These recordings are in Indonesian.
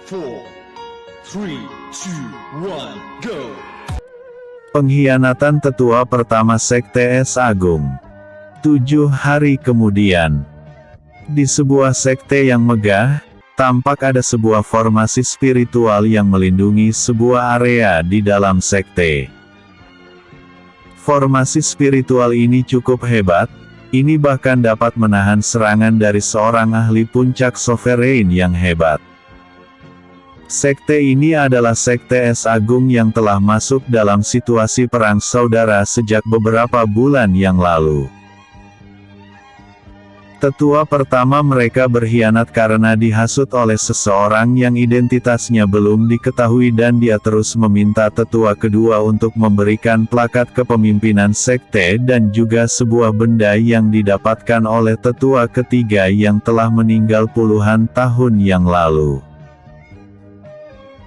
4, 3, 2, 1, go! Pengkhianatan tetua pertama Sekte Es Agung. 7 hari kemudian, di sebuah sekte yang megah, tampak ada sebuah formasi spiritual yang melindungi sebuah area di dalam sekte. Formasi spiritual ini cukup hebat, ini bahkan dapat menahan serangan dari seorang ahli puncak sovereign yang hebat. Sekte ini adalah Sekte Es Agung yang telah masuk dalam situasi perang saudara sejak beberapa bulan yang lalu. Tetua pertama mereka berkhianat karena dihasut oleh seseorang yang identitasnya belum diketahui dan dia terus meminta tetua kedua untuk memberikan plakat kepemimpinan sekte dan juga sebuah benda yang didapatkan oleh tetua ketiga yang telah meninggal puluhan tahun yang lalu.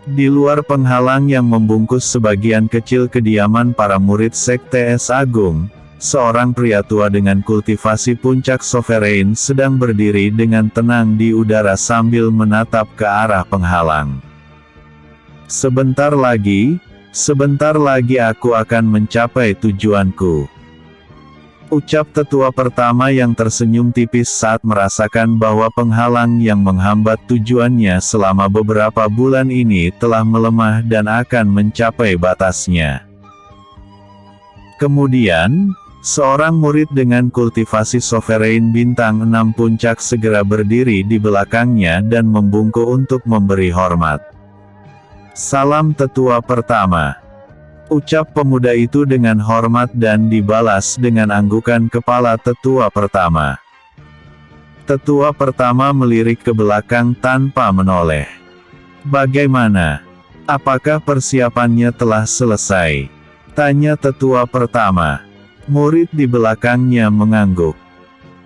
Di luar penghalang yang membungkus sebagian kecil kediaman para murid Sekte Es Agung, seorang pria tua dengan kultivasi puncak sovereign sedang berdiri dengan tenang di udara sambil menatap ke arah penghalang. Sebentar lagi aku akan mencapai tujuanku. Ucap tetua pertama yang tersenyum tipis saat merasakan bahwa penghalang yang menghambat tujuannya selama beberapa bulan ini telah melemah dan akan mencapai batasnya. Kemudian, seorang murid dengan kultivasi sovereign bintang 6 puncak segera berdiri di belakangnya dan membungkuk untuk memberi hormat. Salam tetua pertama. Ucap pemuda itu dengan hormat dan dibalas dengan anggukan kepala tetua pertama. Tetua pertama melirik ke belakang tanpa menoleh. Bagaimana? Apakah persiapannya telah selesai? Tanya tetua pertama. Murid di belakangnya mengangguk.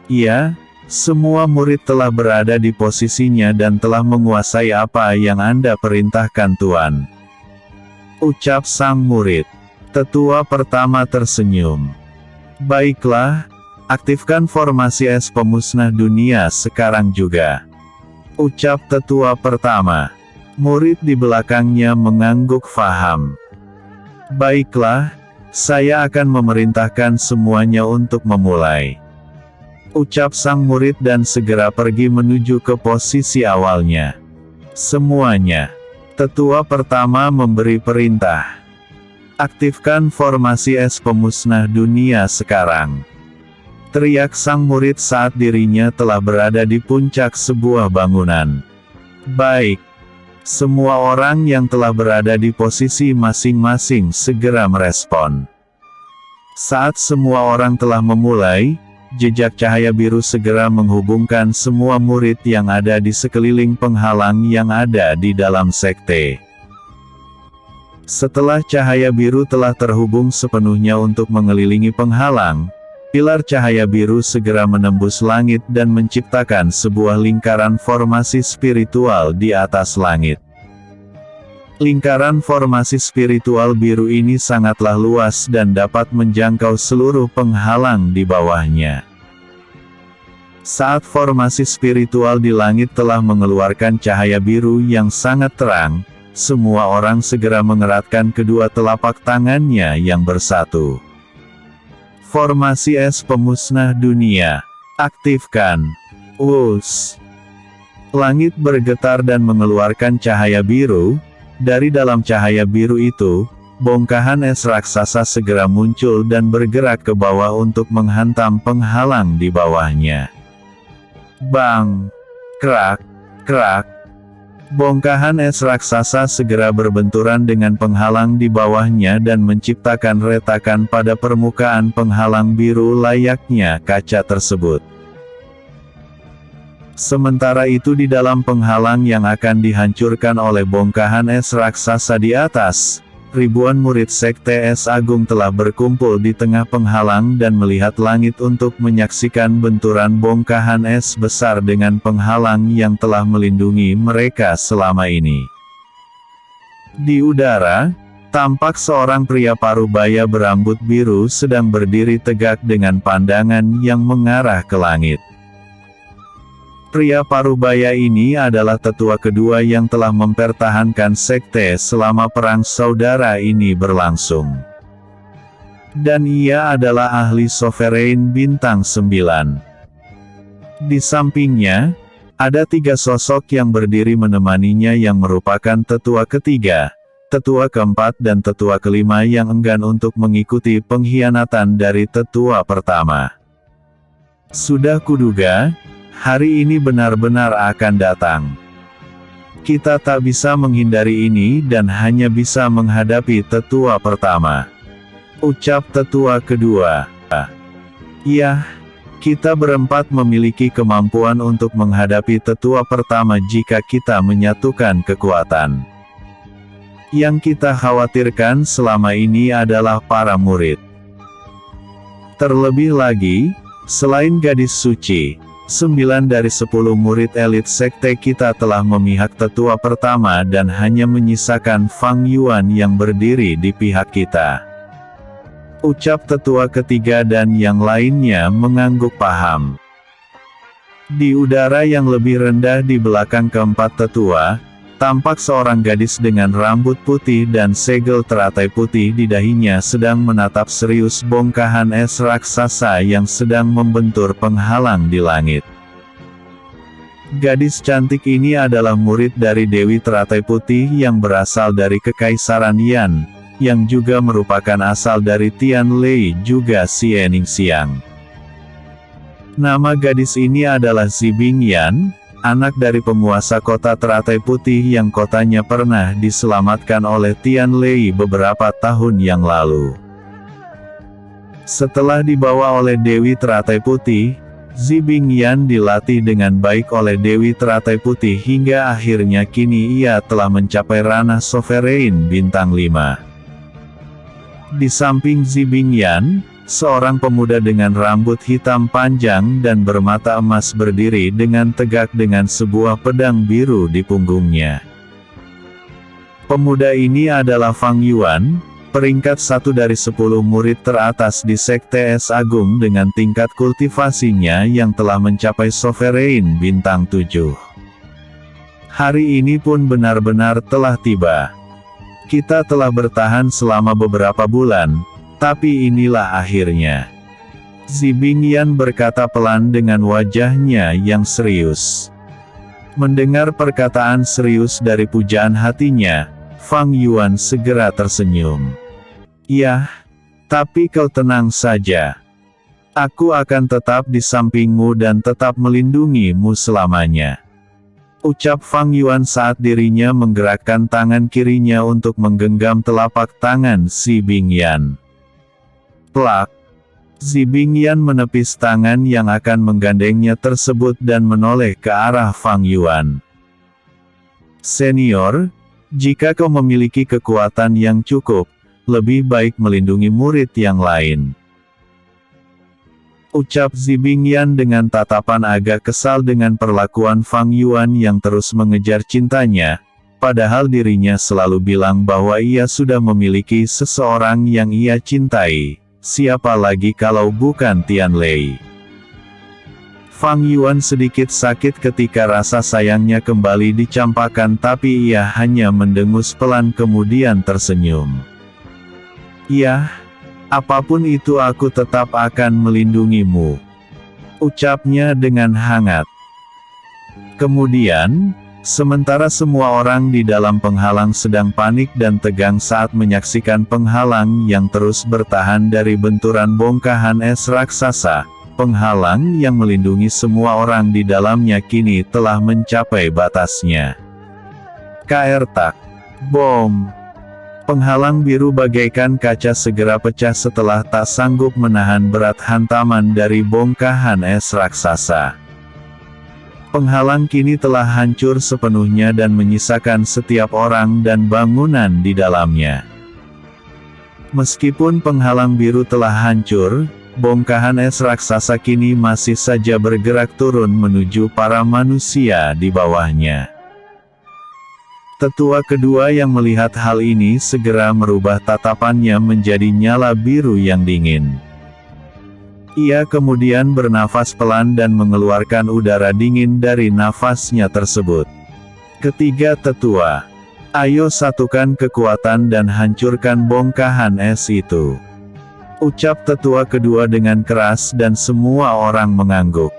Iya, semua murid telah berada di posisinya dan telah menguasai apa yang Anda perintahkan Tuan. Ucap sang murid. Tetua pertama tersenyum. Baiklah, aktifkan formasi es pemusnah dunia sekarang juga. Ucap tetua pertama. Murid di belakangnya mengangguk faham. Baiklah, saya akan memerintahkan semuanya untuk memulai. Ucap sang murid dan segera pergi menuju ke posisi awalnya. Semuanya. Tetua pertama memberi perintah. Aktifkan formasi es pemusnah dunia sekarang. Teriak sang murid saat dirinya telah berada di puncak sebuah bangunan. Baik. Semua orang yang telah berada di posisi masing-masing segera merespon. Saat semua orang telah memulai, jejak cahaya biru segera menghubungkan semua murid yang ada di sekeliling penghalang yang ada di dalam sekte. Setelah cahaya biru telah terhubung sepenuhnya untuk mengelilingi penghalang, pilar cahaya biru segera menembus langit dan menciptakan sebuah lingkaran formasi spiritual di atas langit. Lingkaran formasi spiritual biru ini sangatlah luas dan dapat menjangkau seluruh penghalang di bawahnya. Saat formasi spiritual di langit telah mengeluarkan cahaya biru yang sangat terang, semua orang segera mengeratkan kedua telapak tangannya yang bersatu. Formasi es pemusnah dunia. Aktifkan. Wush. Langit bergetar dan mengeluarkan cahaya biru. Dari dalam cahaya biru itu, bongkahan es raksasa segera muncul dan bergerak ke bawah untuk menghantam penghalang di bawahnya. Bang! Krak! Krak! Bongkahan es raksasa segera berbenturan dengan penghalang di bawahnya dan menciptakan retakan pada permukaan penghalang biru layaknya kaca tersebut. Sementara itu di dalam penghalang yang akan dihancurkan oleh bongkahan es raksasa di atas, ribuan murid Sekte Es Agung telah berkumpul di tengah penghalang dan melihat langit untuk menyaksikan benturan bongkahan es besar dengan penghalang yang telah melindungi mereka selama ini. Di udara, tampak seorang pria parubaya berambut biru sedang berdiri tegak dengan pandangan yang mengarah ke langit. Pria Parubaya ini adalah tetua kedua yang telah mempertahankan sekte selama perang saudara ini berlangsung. Dan ia adalah ahli Sovereign bintang 9. Di sampingnya, ada 3 sosok yang berdiri menemaninya yang merupakan tetua ketiga, tetua keempat dan tetua kelima yang enggan untuk mengikuti pengkhianatan dari tetua pertama. Sudah kuduga, hari ini benar-benar akan datang. Kita tak bisa menghindari ini dan hanya bisa menghadapi tetua pertama. Ucap tetua kedua. Ya, kita berempat memiliki kemampuan untuk menghadapi tetua pertama jika kita menyatukan kekuatan. Yang kita khawatirkan selama ini adalah para murid. Terlebih lagi, selain gadis suci, 9 dari 10 murid elit sekte kita telah memihak tetua pertama dan hanya menyisakan Fang Yuan yang berdiri di pihak kita. Ucap tetua ketiga dan yang lainnya mengangguk paham. Di udara yang lebih rendah di belakang keempat tetua, tampak seorang gadis dengan rambut putih dan segel teratai putih di dahinya sedang menatap serius bongkahan es raksasa yang sedang membentur penghalang di langit. Gadis cantik ini adalah murid dari Dewi Teratai Putih yang berasal dari Kekaisaran Yan, yang juga merupakan asal dari Tian Lei juga Xie Ningxiang. Nama gadis ini adalah Zibing Yan, anak dari penguasa kota Teratai Putih yang kotanya pernah diselamatkan oleh Tian Lei beberapa tahun yang lalu. Setelah dibawa oleh Dewi Teratai Putih, Zibing Yan dilatih dengan baik oleh Dewi Teratai Putih hingga akhirnya kini ia telah mencapai ranah Sovereign bintang 5. Di samping Zibing Yan, seorang pemuda dengan rambut hitam panjang dan bermata emas berdiri dengan tegak dengan sebuah pedang biru di punggungnya. Pemuda ini adalah Fang Yuan, peringkat 1 dari 10 murid teratas di Sekte Es Agung dengan tingkat kultivasinya yang telah mencapai Sovereign bintang 7. Hari ini pun benar-benar telah tiba. Kita telah bertahan selama beberapa bulan, tapi inilah akhirnya. Zibing Yan berkata pelan dengan wajahnya yang serius. Mendengar perkataan serius dari pujaan hatinya, Fang Yuan segera tersenyum. "Yah, tapi kau tenang saja. Aku akan tetap di sampingmu dan tetap melindungimu selamanya." Ucap Fang Yuan saat dirinya menggerakkan tangan kirinya untuk menggenggam telapak tangan Zibing Yan. Plak! Zibing Yan menepis tangan yang akan menggandengnya tersebut dan menoleh ke arah Fang Yuan. "Senior, jika kau memiliki kekuatan yang cukup, lebih baik melindungi murid yang lain." Ucap Zibing Yan dengan tatapan agak kesal dengan perlakuan Fang Yuan yang terus mengejar cintanya, padahal dirinya selalu bilang bahwa ia sudah memiliki seseorang yang ia cintai, siapa lagi kalau bukan Tian Lei. Fang Yuan sedikit sakit ketika rasa sayangnya kembali dicampakkan tapi ia hanya mendengus pelan kemudian tersenyum. "Yah, apapun itu aku tetap akan melindungimu," ucapnya dengan hangat. Kemudian, sementara semua orang di dalam penghalang sedang panik dan tegang saat menyaksikan penghalang yang terus bertahan dari benturan bongkahan es raksasa, penghalang yang melindungi semua orang di dalamnya kini telah mencapai batasnya. Kaertak. Bom! Penghalang biru bagaikan kaca segera pecah setelah tak sanggup menahan berat hantaman dari bongkahan es raksasa. Penghalang kini telah hancur sepenuhnya dan menyisakan setiap orang dan bangunan di dalamnya. Meskipun penghalang biru telah hancur, bongkahan es raksasa kini masih saja bergerak turun menuju para manusia di bawahnya. Tetua kedua yang melihat hal ini segera merubah tatapannya menjadi nyala biru yang dingin. Ia kemudian bernafas pelan dan mengeluarkan udara dingin dari nafasnya tersebut. Ketiga tetua, ayo satukan kekuatan dan hancurkan bongkahan es itu. Ucap tetua kedua dengan keras dan semua orang mengangguk.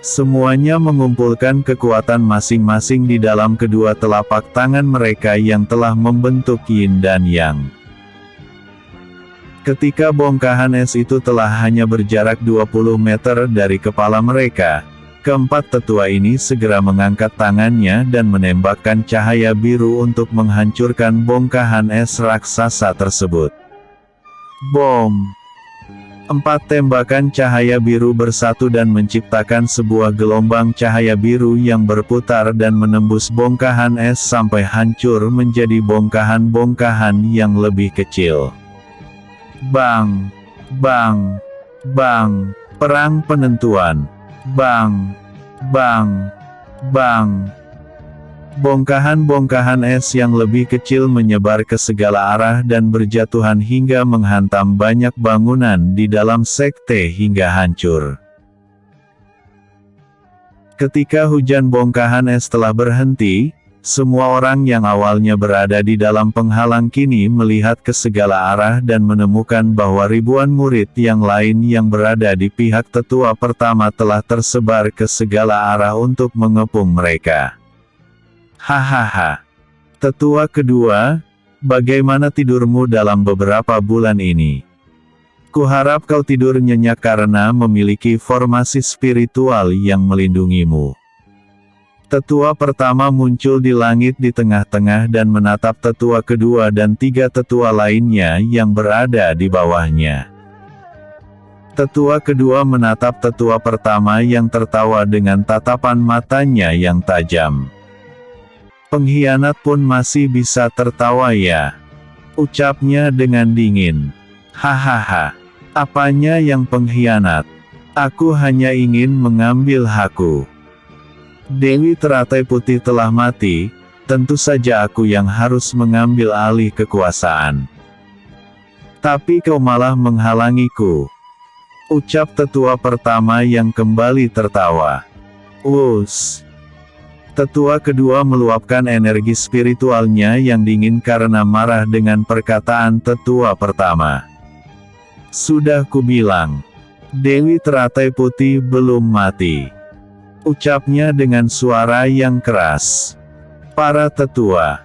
Semuanya mengumpulkan kekuatan masing-masing di dalam kedua telapak tangan mereka yang telah membentuk yin dan yang. Ketika bongkahan es itu telah hanya berjarak 20 meter dari kepala mereka, keempat tetua ini segera mengangkat tangannya dan menembakkan cahaya biru untuk menghancurkan bongkahan es raksasa tersebut. Bom! 4 tembakan cahaya biru bersatu dan menciptakan sebuah gelombang cahaya biru yang berputar dan menembus bongkahan es sampai hancur menjadi bongkahan-bongkahan yang lebih kecil. Bang! Bang! Bang! Perang penentuan. Bang! Bang! Bang! Bongkahan-bongkahan es yang lebih kecil menyebar ke segala arah dan berjatuhan hingga menghantam banyak bangunan di dalam sekte hingga hancur. Ketika hujan bongkahan es telah berhenti, semua orang yang awalnya berada di dalam penghalang kini melihat ke segala arah dan menemukan bahwa ribuan murid yang lain yang berada di pihak tetua pertama telah tersebar ke segala arah untuk mengepung mereka. Hahaha. Tetua kedua, bagaimana tidurmu dalam beberapa bulan ini? Kuharap kau tidur nyenyak karena memiliki formasi spiritual yang melindungimu. Tetua pertama muncul di langit di tengah-tengah dan menatap tetua kedua dan 3 tetua lainnya yang berada di bawahnya. Tetua kedua menatap tetua pertama yang tertawa dengan tatapan matanya yang tajam. Pengkhianat pun masih bisa tertawa ya? Ucapnya dengan dingin. Hahaha. Apanya yang pengkhianat? Aku hanya ingin mengambil hakku. Dewi Teratai Putih telah mati, tentu saja aku yang harus mengambil alih kekuasaan. Tapi kau malah menghalangiku. Ucap tetua pertama yang kembali tertawa. Wus. Tetua kedua meluapkan energi spiritualnya yang dingin karena marah dengan perkataan tetua pertama. Sudah kubilang, Dewi Teratai Putih belum mati. Ucapnya dengan suara yang keras. Para tetua,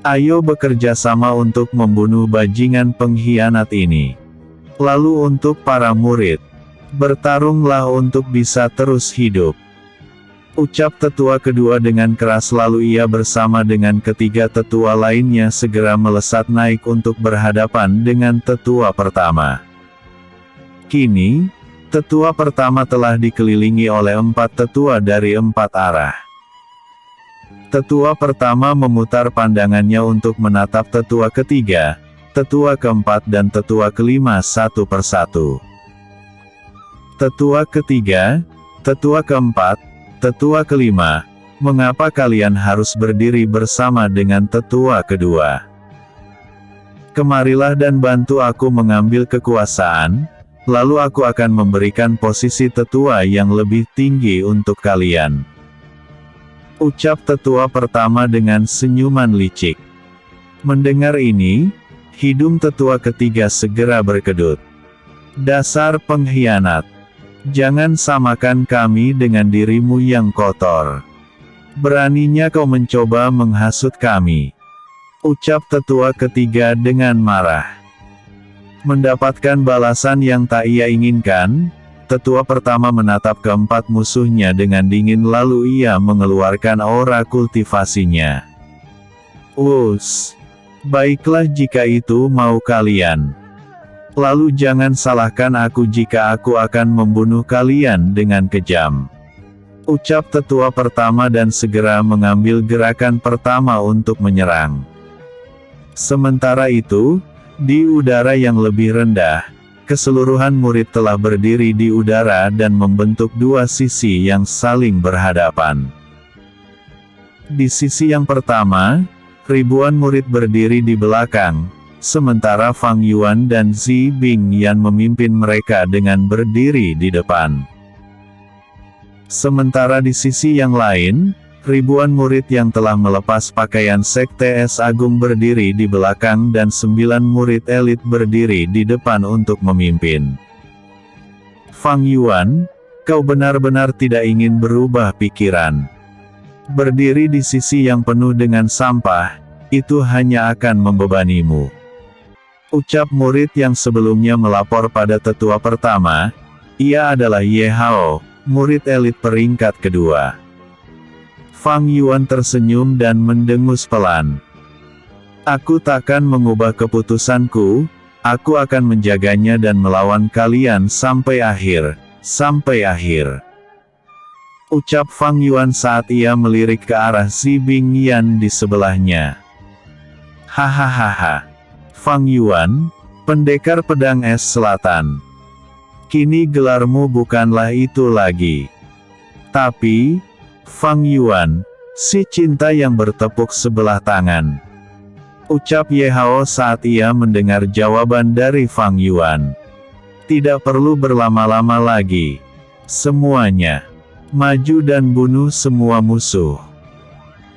ayo bekerja sama untuk membunuh bajingan pengkhianat ini. Lalu untuk para murid, bertarunglah untuk bisa terus hidup. Ucap tetua kedua dengan keras lalu ia bersama dengan ketiga tetua lainnya segera melesat naik untuk berhadapan dengan tetua pertama. Kini, tetua pertama telah dikelilingi oleh 4 tetua dari 4 arah. Tetua pertama memutar pandangannya untuk menatap tetua ketiga, tetua keempat dan tetua kelima satu persatu. Tetua ketiga, tetua keempat, tetua kelima, mengapa kalian harus berdiri bersama dengan tetua kedua? Kemarilah dan bantu aku mengambil kekuasaan, lalu aku akan memberikan posisi tetua yang lebih tinggi untuk kalian. Ucap tetua pertama dengan senyuman licik. Mendengar ini, hidung tetua ketiga segera berkedut. Dasar pengkhianat. Jangan samakan kami dengan dirimu yang kotor. Beraninya kau mencoba menghasut kami. Ucap tetua ketiga dengan marah. Mendapatkan balasan yang tak ia inginkan, tetua pertama menatap keempat musuhnya dengan dingin lalu ia mengeluarkan aura kultivasinya. Us. Baiklah jika itu mau kalian. Lalu jangan salahkan aku jika aku akan membunuh kalian dengan kejam. Ucap tetua pertama dan segera mengambil gerakan pertama untuk menyerang. Sementara itu, di udara yang lebih rendah, keseluruhan murid telah berdiri di udara dan membentuk 2 sisi yang saling berhadapan. Di sisi yang pertama, ribuan murid berdiri di belakang, sementara Fang Yuan dan Zi Bingyan memimpin mereka dengan berdiri di depan. Sementara di sisi yang lain, ribuan murid yang telah melepas pakaian Sekte Es Agung berdiri di belakang dan 9 murid elit berdiri di depan untuk memimpin. Fang Yuan, kau benar-benar tidak ingin berubah pikiran. Berdiri di sisi yang penuh dengan sampah, itu hanya akan membebanimu. Ucap murid yang sebelumnya melapor pada tetua pertama, ia adalah Ye Hao, murid elit peringkat kedua. Fang Yuan tersenyum dan mendengus pelan. Aku takkan mengubah keputusanku, aku akan menjaganya dan melawan kalian sampai akhir, sampai akhir. Ucap Fang Yuan saat ia melirik ke arah Zi Bingyan di sebelahnya. Hahaha. Fang Yuan, pendekar pedang es selatan. Kini gelarmu bukanlah itu lagi. Tapi, Fang Yuan, si cinta yang bertepuk sebelah tangan. Ucap Ye Hao saat ia mendengar jawaban dari Fang Yuan. Tidak perlu berlama-lama lagi. Semuanya. Maju dan bunuh semua musuh.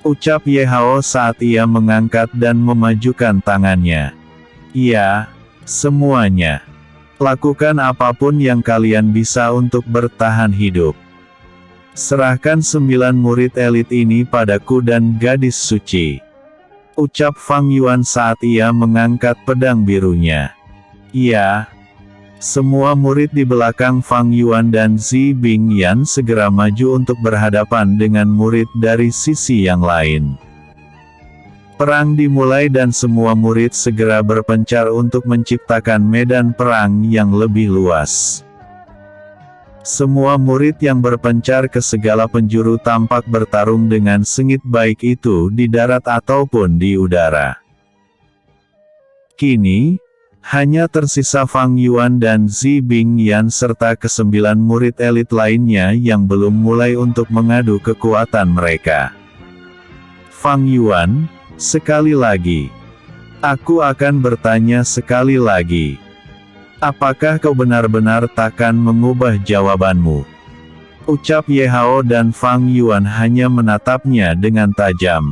Ucap Ye Hao saat ia mengangkat dan memajukan tangannya. Ya, semuanya. Lakukan apapun yang kalian bisa untuk bertahan hidup. Serahkan 9 murid elit ini padaku dan gadis suci. Ucap Fang Yuan saat ia mengangkat pedang birunya. Ya. Semua murid di belakang Fang Yuan dan Zi Bingyan segera maju untuk berhadapan dengan murid dari sisi yang lain. Perang dimulai dan semua murid segera berpencar untuk menciptakan medan perang yang lebih luas. Semua murid yang berpencar ke segala penjuru tampak bertarung dengan sengit baik itu di darat ataupun di udara. Kini, hanya tersisa Fang Yuan dan Zi Bingyan serta ke-9 murid elit lainnya yang belum mulai untuk mengadu kekuatan mereka. Fang Yuan, sekali lagi. Aku akan bertanya sekali lagi. Apakah kau benar-benar takkan mengubah jawabanmu? Ucap Ye Hao dan Fang Yuan hanya menatapnya dengan tajam.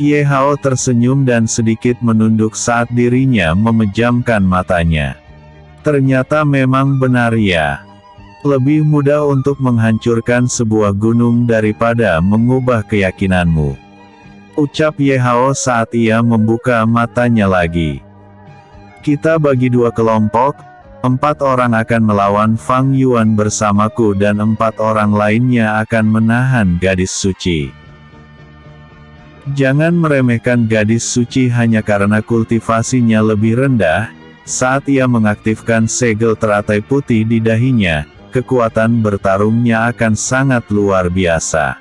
Ye Hao tersenyum dan sedikit menunduk saat dirinya memejamkan matanya. Ternyata memang benar ya. Lebih mudah untuk menghancurkan sebuah gunung daripada mengubah keyakinanmu. Ucap Ye Hao saat ia membuka matanya lagi. Kita bagi 2 kelompok, 4 orang akan melawan Fang Yuan bersamaku dan 4 orang lainnya akan menahan gadis suci. Jangan meremehkan gadis suci hanya karena kultivasinya lebih rendah. Saat ia mengaktifkan segel teratai putih di dahinya, kekuatan bertarungnya akan sangat luar biasa.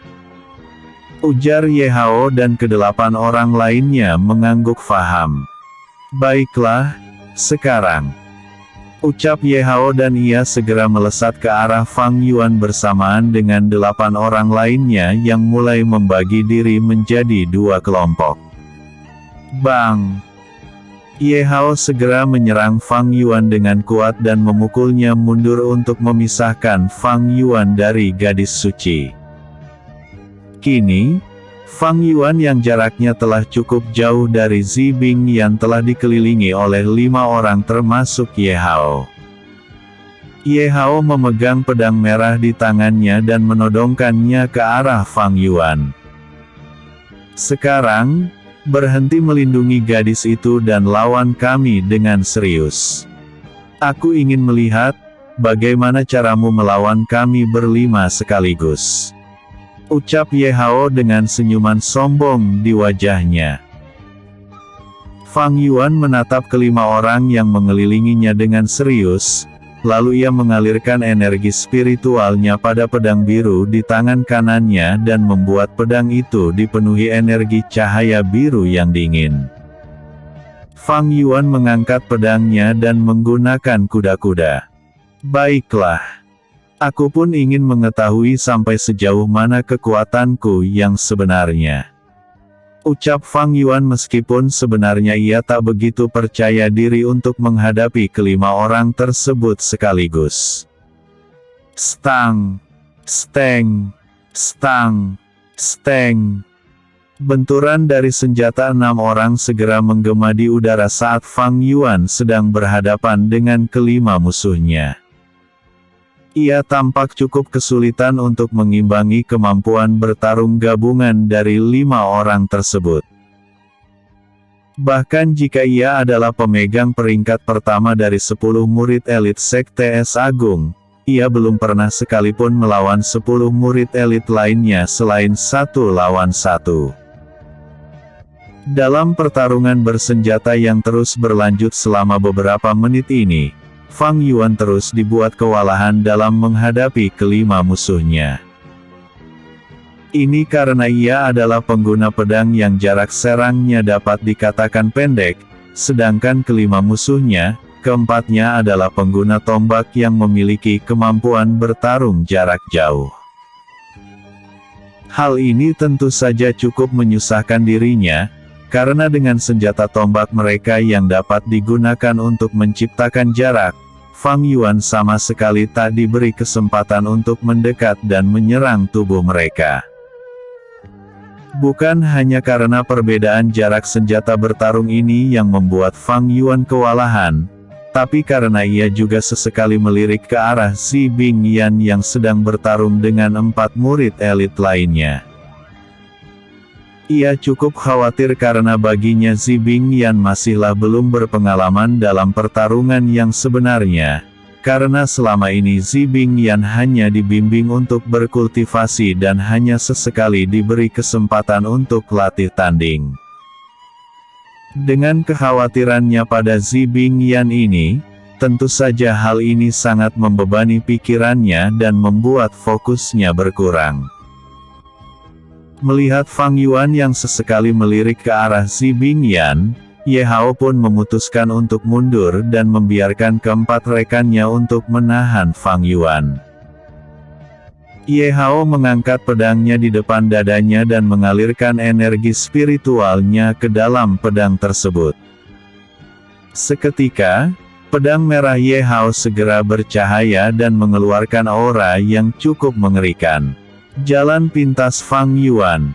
Ujar Ye Hao dan ke-8 orang lainnya mengangguk faham. Baiklah, sekarang. Ucap Ye Hao dan ia segera melesat ke arah Fang Yuan bersamaan dengan 8 orang lainnya yang mulai membagi diri menjadi 2 kelompok. Bang! Ye Hao segera menyerang Fang Yuan dengan kuat dan memukulnya mundur untuk memisahkan Fang Yuan dari gadis suci. Kini, Fang Yuan yang jaraknya telah cukup jauh dari Zi Bingyan telah dikelilingi oleh 5 orang termasuk Ye Hao. Ye Hao memegang pedang merah di tangannya dan menodongkannya ke arah Fang Yuan. Sekarang, berhenti melindungi gadis itu dan lawan kami dengan serius. Aku ingin melihat, bagaimana caramu melawan kami berlima sekaligus. Ucap Ye Hao dengan senyuman sombong di wajahnya. Fang Yuan menatap ke-5 orang yang mengelilinginya dengan serius, lalu ia mengalirkan energi spiritualnya pada pedang biru di tangan kanannya dan membuat pedang itu dipenuhi energi cahaya biru yang dingin. Fang Yuan mengangkat pedangnya dan menggunakan kuda-kuda. Baiklah. Aku pun ingin mengetahui sampai sejauh mana kekuatanku yang sebenarnya. Ucap Fang Yuan meskipun sebenarnya ia tak begitu percaya diri untuk menghadapi kelima orang tersebut sekaligus. Stang, steng, stang, steng. Benturan dari senjata 6 orang segera menggema di udara saat Fang Yuan sedang berhadapan dengan kelima musuhnya. Ia tampak cukup kesulitan untuk mengimbangi kemampuan bertarung gabungan dari 5 orang tersebut. Bahkan jika ia adalah pemegang peringkat pertama dari 10 murid elit Sekte Es Agung, ia belum pernah sekalipun melawan 10 murid elit lainnya selain 1 lawan 1. Dalam pertarungan bersenjata yang terus berlanjut selama beberapa menit ini, Fang Yuan terus dibuat kewalahan dalam menghadapi kelima musuhnya. Ini karena ia adalah pengguna pedang yang jarak serangnya dapat dikatakan pendek, sedangkan kelima musuhnya, keempatnya adalah pengguna tombak yang memiliki kemampuan bertarung jarak jauh. Hal ini tentu saja cukup menyusahkan dirinya, karena dengan senjata tombak mereka yang dapat digunakan untuk menciptakan jarak, Fang Yuan sama sekali tak diberi kesempatan untuk mendekat dan menyerang tubuh mereka. Bukan hanya karena perbedaan jarak senjata bertarung ini yang membuat Fang Yuan kewalahan, tapi karena ia juga sesekali melirik ke arah Zi Bingyan yang sedang bertarung dengan 4 murid elit lainnya. Ia cukup khawatir karena baginya Zi Bingyan masihlah belum berpengalaman dalam pertarungan yang sebenarnya, karena selama ini Zi Bingyan hanya dibimbing untuk berkultivasi dan hanya sesekali diberi kesempatan untuk latih tanding. Dengan kekhawatirannya pada Zi Bingyan ini, tentu saja hal ini sangat membebani pikirannya dan membuat fokusnya berkurang. Melihat Fang Yuan yang sesekali melirik ke arah Zi Bingyan, Ye Hao pun memutuskan untuk mundur dan membiarkan keempat rekannya untuk menahan Fang Yuan. Ye Hao mengangkat pedangnya di depan dadanya dan mengalirkan energi spiritualnya ke dalam pedang tersebut. Seketika, pedang merah Ye Hao segera bercahaya dan mengeluarkan aura yang cukup mengerikan. Jalan pintas Fang Yuan.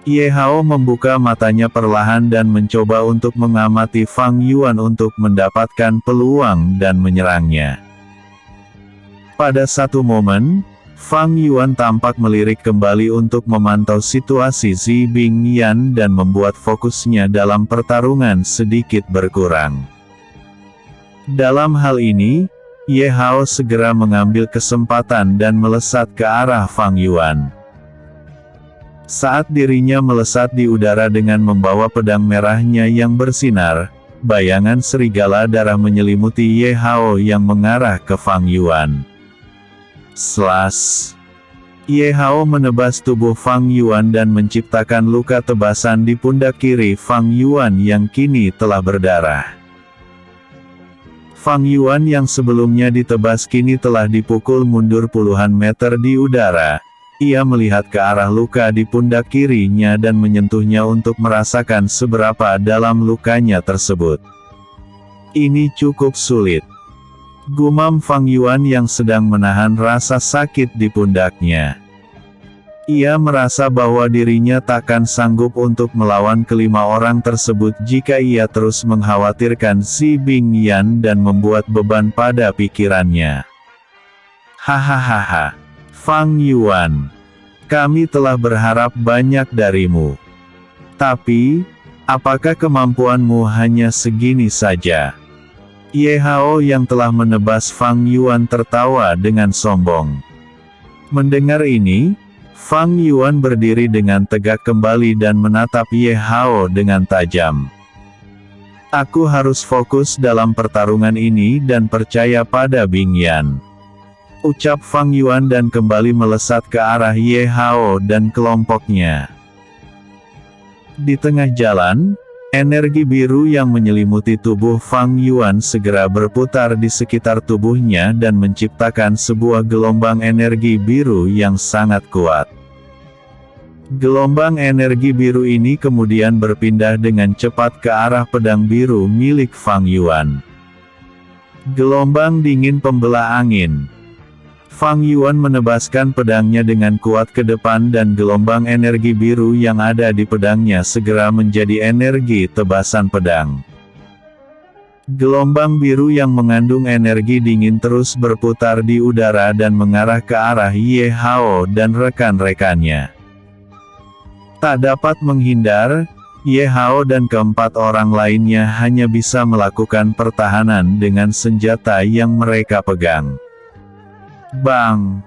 Ye Hao membuka matanya perlahan dan mencoba untuk mengamati Fang Yuan untuk mendapatkan peluang dan menyerangnya. Pada satu momen, Fang Yuan tampak melirik kembali untuk memantau situasi Zi Bingyan dan membuat fokusnya dalam pertarungan sedikit berkurang. Dalam hal ini, Ye Hao segera mengambil kesempatan dan melesat ke arah Fang Yuan. Saat dirinya melesat di udara dengan membawa pedang merahnya yang bersinar, bayangan serigala darah menyelimuti Ye Hao yang mengarah ke Fang Yuan. Slash! Ye Hao menebas tubuh Fang Yuan dan menciptakan luka tebasan di pundak kiri Fang Yuan yang kini telah berdarah. Fang Yuan yang sebelumnya ditebas kini telah dipukul mundur puluhan meter di udara. Ia melihat ke arah luka di pundak kirinya dan menyentuhnya untuk merasakan seberapa dalam lukanya tersebut. Ini cukup sulit. Gumam Fang Yuan yang sedang menahan rasa sakit di pundaknya. Ia merasa bahwa dirinya takkan sanggup untuk melawan kelima orang tersebut jika ia terus mengkhawatirkan Zi Bingyan dan membuat beban pada pikirannya. Hahaha. Fang Yuan. Kami telah berharap banyak darimu. Tapi, apakah kemampuanmu hanya segini saja? Ye Hao yang telah menebas Fang Yuan tertawa dengan sombong. Mendengar ini, Fang Yuan berdiri dengan tegak kembali dan menatap Ye Hao dengan tajam. Aku harus fokus dalam pertarungan ini dan percaya pada Bingyan. Ucap Fang Yuan dan kembali melesat ke arah Ye Hao dan kelompoknya. Di tengah jalan, energi biru yang menyelimuti tubuh Fang Yuan segera berputar di sekitar tubuhnya dan menciptakan sebuah gelombang energi biru yang sangat kuat. Gelombang energi biru ini kemudian berpindah dengan cepat ke arah pedang biru milik Fang Yuan. Gelombang dingin pembelah angin. Fang Yuan menebaskan pedangnya dengan kuat ke depan dan gelombang energi biru yang ada di pedangnya segera menjadi energi tebasan pedang. Gelombang biru yang mengandung energi dingin terus berputar di udara dan mengarah ke arah Ye Hao dan rekan-rekannya. Tak dapat menghindar, Ye Hao dan keempat orang lainnya hanya bisa melakukan pertahanan dengan senjata yang mereka pegang. Bang!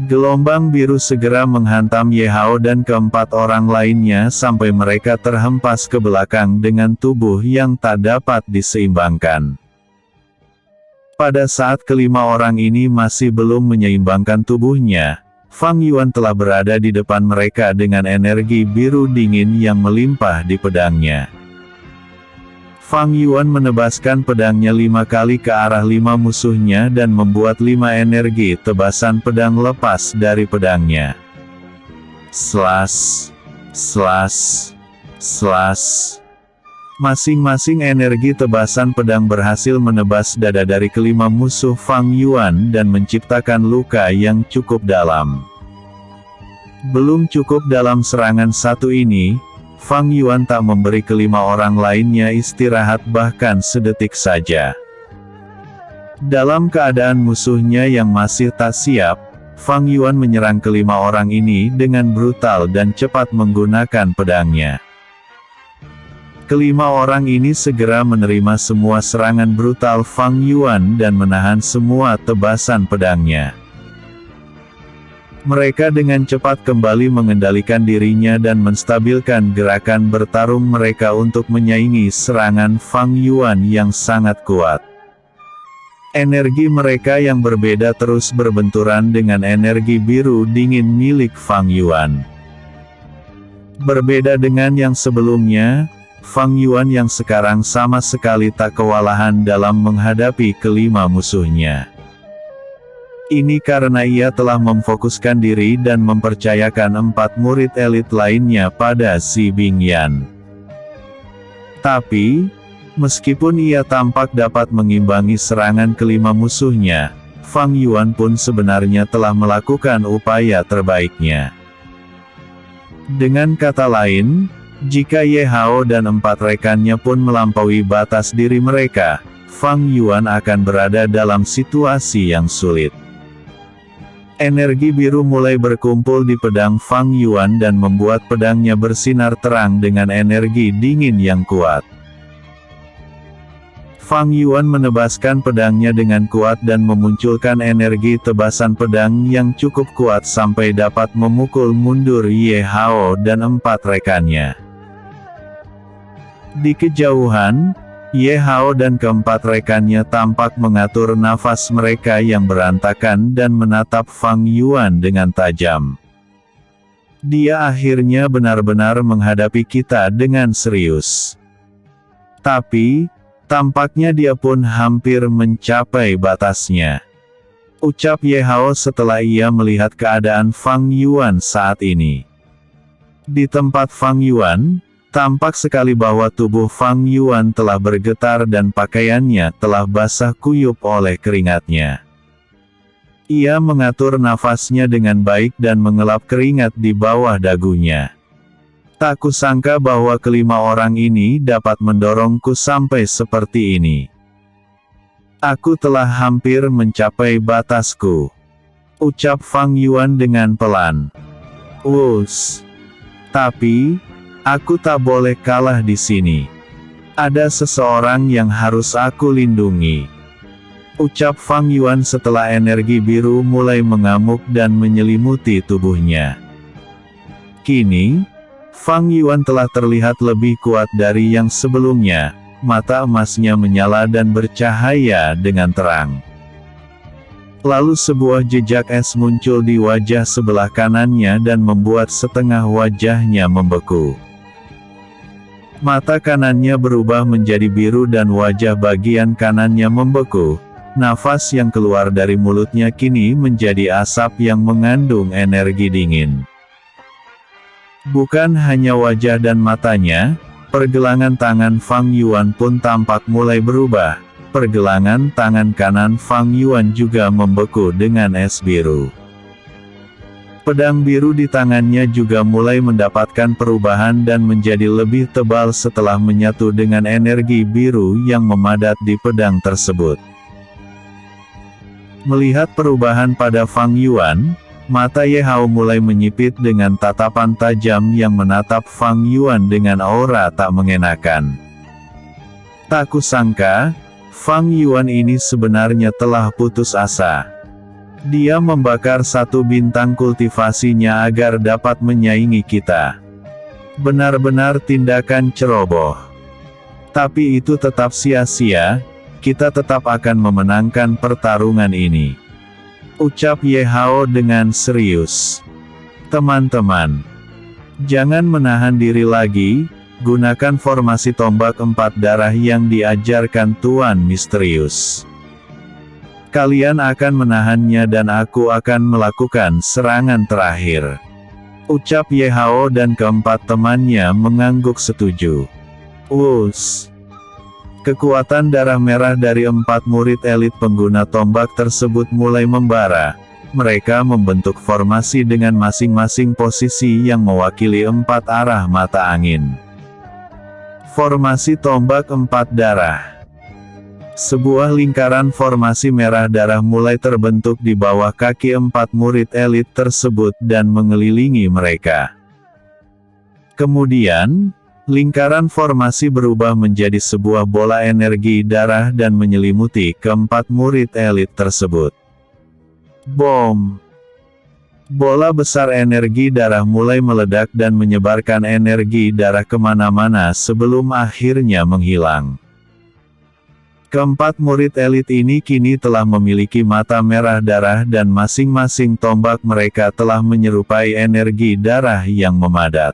Gelombang biru segera menghantam Ye Hao dan keempat orang lainnya sampai mereka terhempas ke belakang dengan tubuh yang tak dapat diseimbangkan. Pada saat kelima orang ini masih belum menyeimbangkan tubuhnya, Fang Yuan telah berada di depan mereka dengan energi biru dingin yang melimpah di pedangnya. Fang Yuan menebaskan pedangnya 5 kali ke arah 5 musuhnya dan membuat 5 energi tebasan pedang lepas dari pedangnya. Slash, slash, slash. Masing-masing energi tebasan pedang berhasil menebas dada dari kelima musuh Fang Yuan dan menciptakan luka yang cukup dalam. Belum cukup dalam serangan satu ini, Fang Yuan tak memberi kelima orang lainnya istirahat bahkan sedetik saja. Dalam keadaan musuhnya yang masih tak siap, Fang Yuan menyerang kelima orang ini dengan brutal dan cepat menggunakan pedangnya. Kelima orang ini segera menerima semua serangan brutal Fang Yuan dan menahan semua tebasan pedangnya. Mereka dengan cepat kembali mengendalikan dirinya dan menstabilkan gerakan bertarung mereka untuk menyaingi serangan Fang Yuan yang sangat kuat. Energi mereka yang berbeda terus berbenturan dengan energi biru dingin milik Fang Yuan. Berbeda dengan yang sebelumnya, Fang Yuan yang sekarang sama sekali tak kewalahan dalam menghadapi kelima musuhnya. Ini karena ia telah memfokuskan diri dan mempercayakan 4 murid elit lainnya pada Si Bingyan. Tapi, meskipun ia tampak dapat mengimbangi serangan kelima musuhnya, Fang Yuan pun sebenarnya telah melakukan upaya terbaiknya. Dengan kata lain, jika Ye Hao dan 4 rekannya pun melampaui batas diri mereka, Fang Yuan akan berada dalam situasi yang sulit. Energi biru mulai berkumpul di pedang Fang Yuan dan membuat pedangnya bersinar terang dengan energi dingin yang kuat. Fang Yuan menebaskan pedangnya dengan kuat dan memunculkan energi tebasan pedang yang cukup kuat sampai dapat memukul mundur Ye Hao dan 4 rekannya. Di kejauhan, Ye Hao dan keempat rekannya tampak mengatur nafas mereka yang berantakan dan menatap Fang Yuan dengan tajam. Dia akhirnya benar-benar menghadapi kita dengan serius. Tapi, tampaknya dia pun hampir mencapai batasnya, ucap Ye Hao setelah ia melihat keadaan Fang Yuan saat ini. Di tempat Fang Yuan, tampak sekali bahwa tubuh Fang Yuan telah bergetar dan pakaiannya telah basah kuyup oleh keringatnya. Ia mengatur nafasnya dengan baik dan mengelap keringat di bawah dagunya. Tak kusangka bahwa kelima orang ini dapat mendorongku sampai seperti ini. Aku telah hampir mencapai batasku, ucap Fang Yuan dengan pelan. Wus. Tapi, aku tak boleh kalah di sini. Ada seseorang yang harus aku lindungi, ucap Fang Yuan setelah energi biru mulai mengamuk dan menyelimuti tubuhnya. Kini, Fang Yuan telah terlihat lebih kuat dari yang sebelumnya, mata emasnya menyala dan bercahaya dengan terang. Lalu sebuah jejak es muncul di wajah sebelah kanannya dan membuat setengah wajahnya membeku. Mata kanannya berubah menjadi biru dan wajah bagian kanannya membeku. Nafas yang keluar dari mulutnya kini menjadi asap yang mengandung energi dingin. Bukan hanya wajah dan matanya, pergelangan tangan Fang Yuan pun tampak mulai berubah. Pergelangan tangan kanan Fang Yuan juga membeku dengan es biru. Pedang biru di tangannya juga mulai mendapatkan perubahan dan menjadi lebih tebal setelah menyatu dengan energi biru yang memadat di pedang tersebut. Melihat perubahan pada Fang Yuan, mata Ye Hao mulai menyipit dengan tatapan tajam yang menatap Fang Yuan dengan aura tak mengenakan. Tak kusangka, Fang Yuan ini sebenarnya telah putus asa. Dia membakar satu bintang kultivasinya agar dapat menyaingi kita. Benar-benar tindakan ceroboh. Tapi itu tetap sia-sia, kita tetap akan memenangkan pertarungan ini. Ucap Ye Hao dengan serius. Teman-teman, jangan menahan diri lagi, gunakan formasi tombak 4 darah yang diajarkan Tuan Misterius. Kalian akan menahannya dan aku akan melakukan serangan terakhir. Ucap Ye Hao dan keempat temannya mengangguk setuju. Us. Kekuatan darah merah dari 4 murid elit pengguna tombak tersebut mulai membara. Mereka membentuk formasi dengan masing-masing posisi yang mewakili 4 arah mata angin. Formasi tombak 4 darah. Sebuah lingkaran formasi merah darah mulai terbentuk di bawah kaki 4 murid elit tersebut dan mengelilingi mereka. Kemudian, lingkaran formasi berubah menjadi sebuah bola energi darah dan menyelimuti keempat murid elit tersebut. Bom! Bola besar energi darah mulai meledak dan menyebarkan energi darah kemana-mana sebelum akhirnya menghilang. Keempat murid elit ini kini telah memiliki mata merah darah dan masing-masing tombak mereka telah menyerupai energi darah yang memadat.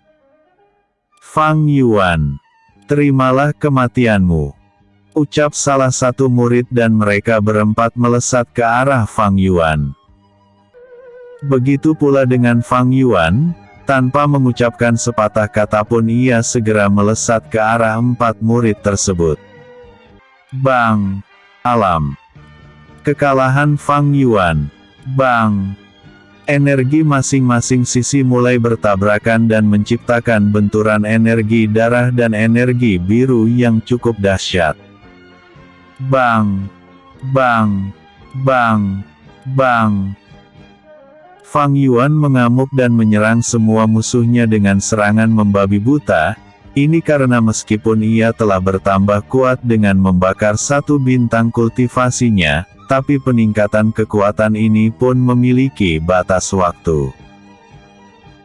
Fang Yuan, terimalah kematianmu. Ucap salah satu murid dan mereka berempat melesat ke arah Fang Yuan. Begitu pula dengan Fang Yuan, tanpa mengucapkan sepatah kata pun ia segera melesat ke arah 4 murid tersebut. Bang! Alam! Kekalahan Fang Yuan. Bang! Energi masing-masing sisi mulai bertabrakan dan menciptakan benturan energi darah dan energi biru yang cukup dahsyat. Bang! Bang! Bang! Bang! Fang Yuan mengamuk dan menyerang semua musuhnya dengan serangan membabi buta. Ini karena meskipun ia telah bertambah kuat dengan membakar satu bintang kultivasinya, tapi peningkatan kekuatan ini pun memiliki batas waktu.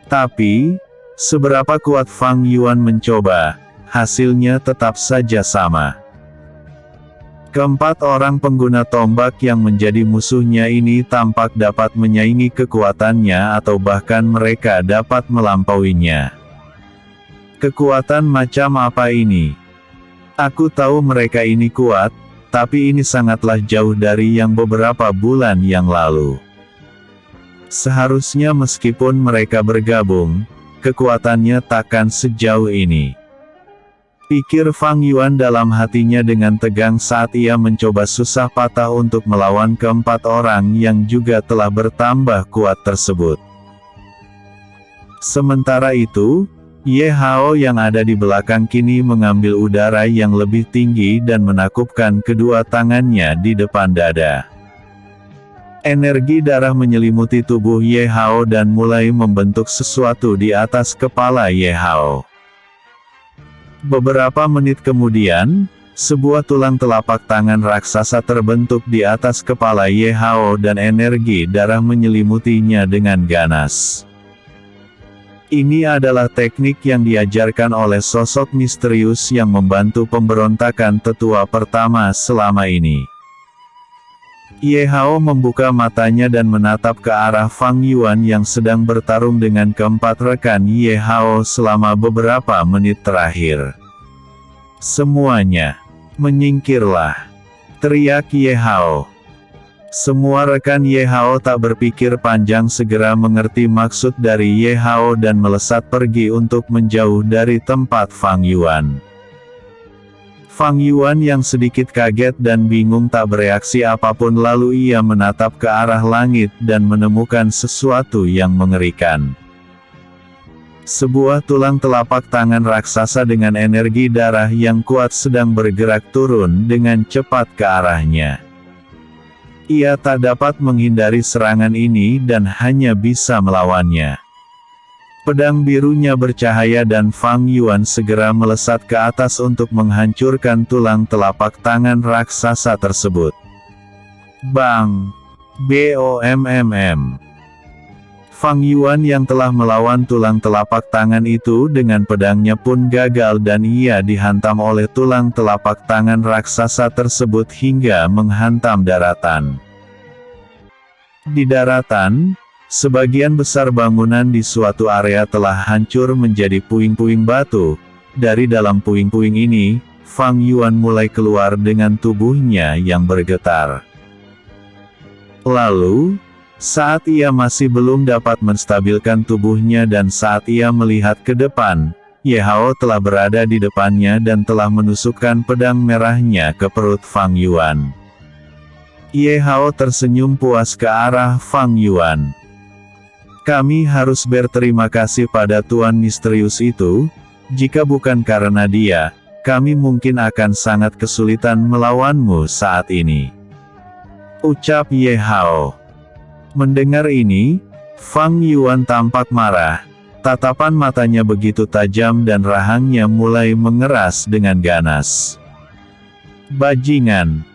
Tapi, seberapa kuat Fang Yuan mencoba, hasilnya tetap saja sama. Keempat orang pengguna tombak yang menjadi musuhnya ini tampak dapat menyaingi kekuatannya atau bahkan mereka dapat melampauinya. Kekuatan macam apa ini? Aku tahu mereka ini kuat, tapi ini sangatlah jauh dari yang beberapa bulan yang lalu. Seharusnya meskipun mereka bergabung, kekuatannya takkan sejauh ini. Pikir Fang Yuan dalam hatinya dengan tegang saat ia mencoba susah patah untuk melawan keempat orang yang juga telah bertambah kuat tersebut. Sementara itu, Ye Hao yang ada di belakang kini mengambil udara yang lebih tinggi dan menakupkan kedua tangannya di depan dada. Energi darah menyelimuti tubuh Ye Hao dan mulai membentuk sesuatu di atas kepala Ye Hao. Beberapa menit kemudian, sebuah tulang telapak tangan raksasa terbentuk di atas kepala Ye Hao dan energi darah menyelimutinya dengan ganas. Ini adalah teknik yang diajarkan oleh sosok misterius yang membantu pemberontakan tetua pertama selama ini. Ye Hao membuka matanya dan menatap ke arah Fang Yuan yang sedang bertarung dengan keempat rekan Ye Hao selama beberapa menit terakhir. Semuanya, menyingkirlah! Teriak Ye Hao. Semua rekan Ye Hao tak berpikir panjang, segera mengerti maksud dari Ye Hao dan melesat pergi untuk menjauh dari tempat Fang Yuan. Fang Yuan yang sedikit kaget dan bingung tak bereaksi apapun, lalu ia menatap ke arah langit dan menemukan sesuatu yang mengerikan. Sebuah tulang telapak tangan raksasa dengan energi darah yang kuat sedang bergerak turun dengan cepat ke arahnya. Ia tak dapat menghindari serangan ini dan hanya bisa melawannya. Pedang birunya bercahaya dan Fang Yuan segera melesat ke atas untuk menghancurkan tulang telapak tangan raksasa tersebut. Bang! BOMMM! Fang Yuan yang telah melawan tulang telapak tangan itu dengan pedangnya pun gagal dan ia dihantam oleh tulang telapak tangan raksasa tersebut hingga menghantam daratan. Di daratan, sebagian besar bangunan di suatu area telah hancur menjadi puing-puing batu. Dari dalam puing-puing ini, Fang Yuan mulai keluar dengan tubuhnya yang bergetar. Lalu, saat ia masih belum dapat menstabilkan tubuhnya dan saat ia melihat ke depan, Ye Hao telah berada di depannya dan telah menusukkan pedang merahnya ke perut Fang Yuan. Ye Hao tersenyum puas ke arah Fang Yuan. Kami harus berterima kasih pada Tuan misterius itu, jika bukan karena dia, kami mungkin akan sangat kesulitan melawanmu saat ini. Ucap Ye Hao. Mendengar ini, Fang Yuan tampak marah, tatapan matanya begitu tajam dan rahangnya mulai mengeras dengan ganas. Bajingan!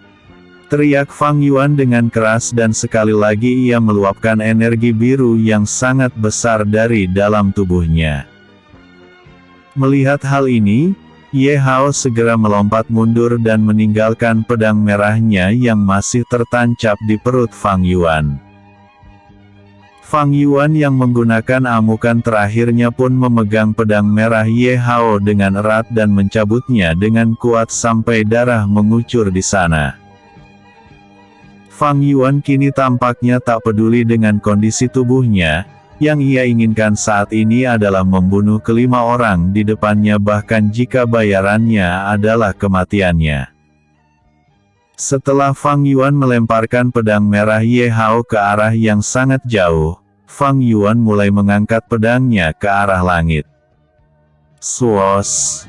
Teriak Fang Yuan dengan keras dan sekali lagi ia meluapkan energi biru yang sangat besar dari dalam tubuhnya. Melihat hal ini, Ye Hao segera melompat mundur dan meninggalkan pedang merahnya yang masih tertancap di perut Fang Yuan. Fang Yuan yang menggunakan amukan terakhirnya pun memegang pedang merah Ye Hao dengan erat dan mencabutnya dengan kuat sampai darah mengucur di sana. Fang Yuan kini tampaknya tak peduli dengan kondisi tubuhnya, yang ia inginkan saat ini adalah membunuh kelima orang di depannya bahkan jika bayarannya adalah kematiannya. Setelah Fang Yuan melemparkan pedang merah Ye Hao ke arah yang sangat jauh, Fang Yuan mulai mengangkat pedangnya ke arah langit. Swos!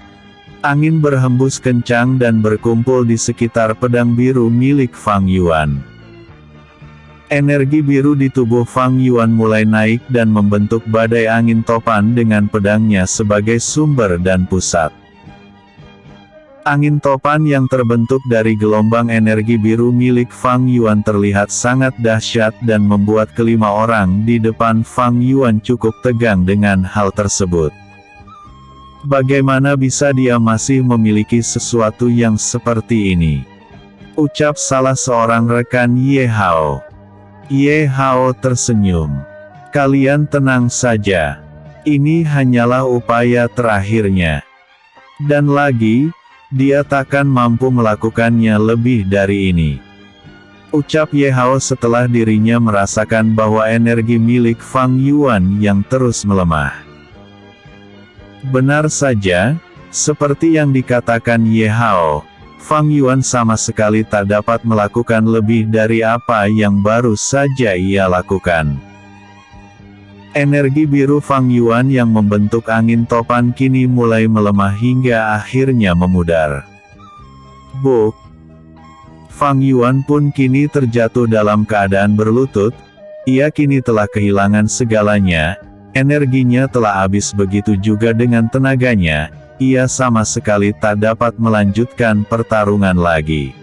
Angin berhembus kencang dan berkumpul di sekitar pedang biru milik Fang Yuan. Energi biru di tubuh Fang Yuan mulai naik dan membentuk badai angin topan dengan pedangnya sebagai sumber dan pusat. Angin topan yang terbentuk dari gelombang energi biru milik Fang Yuan terlihat sangat dahsyat dan membuat kelima orang di depan Fang Yuan cukup tegang dengan hal tersebut. Bagaimana bisa dia masih memiliki sesuatu yang seperti ini? Ucap salah seorang rekan Ye Hao. Ye Hao tersenyum. Kalian tenang saja. Ini hanyalah upaya terakhirnya. Dan lagi, dia takkan mampu melakukannya lebih dari ini. Ucap Ye Hao setelah dirinya merasakan bahwa energi milik Fang Yuan yang terus melemah. Benar saja, seperti yang dikatakan Ye Hao, Fang Yuan sama sekali tak dapat melakukan lebih dari apa yang baru saja ia lakukan. Energi biru Fang Yuan yang membentuk angin topan kini mulai melemah hingga akhirnya memudar. Buk! Fang Yuan pun kini terjatuh dalam keadaan berlutut, ia kini telah kehilangan segalanya, energinya telah habis begitu juga dengan tenaganya. Ia sama sekali tak dapat melanjutkan pertarungan lagi.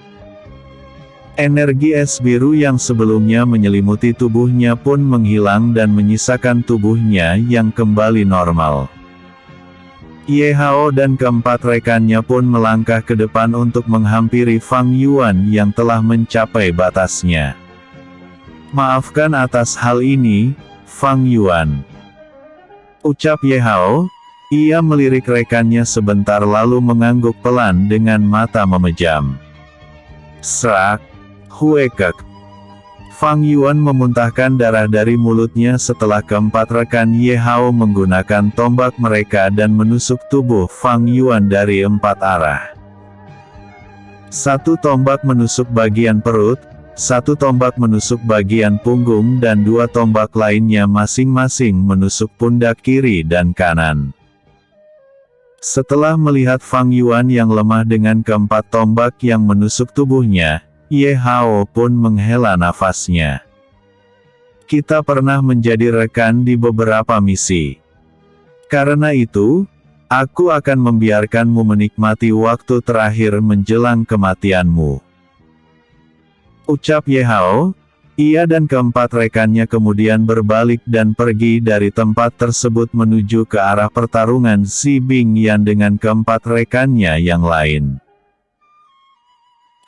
Energi es biru yang sebelumnya menyelimuti tubuhnya pun menghilang dan menyisakan tubuhnya yang kembali normal. Ye Hao dan keempat rekannya pun melangkah ke depan untuk menghampiri Fang Yuan yang telah mencapai batasnya. Maafkan atas hal ini, Fang Yuan. Ucap Ye Hao. Ia melirik rekannya sebentar lalu mengangguk pelan dengan mata memejam. Serak! Huekek! Fang Yuan memuntahkan darah dari mulutnya setelah keempat rekan Ye Hao menggunakan tombak mereka dan menusuk tubuh Fang Yuan dari 4 arah. Satu tombak menusuk bagian perut, satu tombak menusuk bagian punggung dan 2 tombak lainnya masing-masing menusuk pundak kiri dan kanan. Setelah melihat Fang Yuan yang lemah dengan keempat tombak yang menusuk tubuhnya, Ye Hao pun menghela nafasnya. Kita pernah menjadi rekan di beberapa misi. Karena itu, aku akan membiarkanmu menikmati waktu terakhir menjelang kematianmu. Ucap Ye Hao. Ia dan keempat rekannya kemudian berbalik dan pergi dari tempat tersebut menuju ke arah pertarungan Xi Bingyan dengan keempat rekannya yang lain.